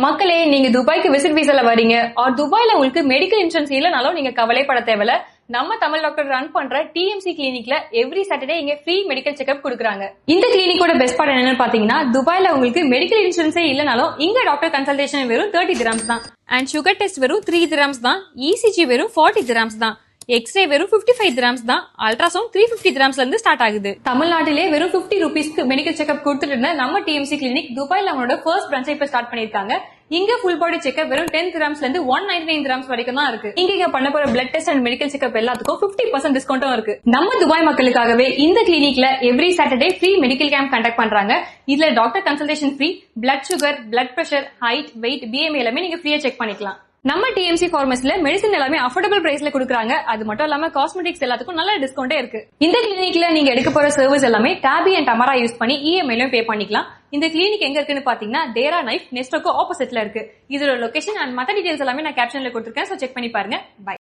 மக்களே, நீங்க துபாய்க்கு விசிட் விசால வரீங்க ஆர் துபாய்ல உங்களுக்கு மெடிக்கல் இன்சூரன்ஸ் இல்லனாலும் நீங்க கவலைப்பட தேவையில்ல. நம்ம தமிழ் டாக்டர் ரன் பண்ற டிஎம்சி கிளினிக்ல எவ்ரி சாட்டர்டே இங்க ஃப்ரீ மெடிக்கல் செக்அப் கொடுக்குறாங்க. இந்த கிளினிக்கோட பெஸ்ட் பார்ட் என்னன்னு பாத்தீங்கன்னா, துபாய்ல உங்களுக்கு மெடிக்கல் இன்சூரன்ஸே இல்லனாலும் இங்க டாக்டர் கன்சல்டேஷன் வெறும் 30 dirhams தான். அண்ட் சுகர் டெஸ்ட் வெறும் 3 dirhams தான். இசிஜி வெறும் 40 dirhams தான். எக்ஸ்ரே வெறும் 55 dirhams தான். அல்ட்ராசவுண்ட் 350 dirhamsல இருந்து ஸ்டார்ட் ஆகுது. தமிழ்நாட்டிலே வெறும் 50 rupeesக்கு மெடிக்கல் செக்அப் கொடுத்துட்டு இருந்த நம்ம டிஎம்சி கிளினிக் துபாய்ல அவங்களோட ஃபர்ஸ்ட் பிரான்ச்சை இப்ப ஸ்டார்ட் பண்ணிருக்காங்க. இங்க ஃபுல் பாடி செக்அப் வெறும் 10 dirhamsல இருந்து 199 dirhams வரைக்கும் தான் இருக்கு. இங்க பண்ண போற blood test and medical checkup எல்லாத்துக்கும் 50% டிஸ்கவுண்டும் இருக்கு. நம்ம துபாய் மக்களுக்காகவே இந்த கிளினிக்ல every Saturday free medical camp conduct பண்றாங்க. இதுல doctor consultation free, blood sugar, blood pressure, height, weight, BMI எல்லாமே நீங்க ஃப்ரீயா செக் பண்ணிக்கலாம். நம்ம டிஎம்சி ஃபார்மசில மெடிசன் எல்லாமே அஃபோர்டபிள் பிரைஸ்ல கொடுக்குறாங்க. அது மட்டும் இல்லாம காஸ்மெட்டிக்ஸ் எல்லாத்துக்கும் நல்ல டிஸ்கவுண்டே இருக்கு. இந்த கிளினிக்ல நீங்க எடுக்க போற சர்வீஸ் எல்லாமே டாபி அண்ட் டமரா யூஸ் பண்ணி இஎம்ஐலயும் பே பண்ணிக்கலாம். இந்த கிளினிக் எங்க இருக்குன்னு பாத்தீங்கன்னா, தேரா நைஃப் நெஸ்டோக்கு ஆப்போசிட்ல இருக்கு. இதோட லொகேஷன் அண்ட் மத்த டீடைல்ஸ் எல்லாமே நான் கேப்ஷன்ல கொடுத்துருக்கேன். சோ செக் பண்ணி பாருங்க. பை.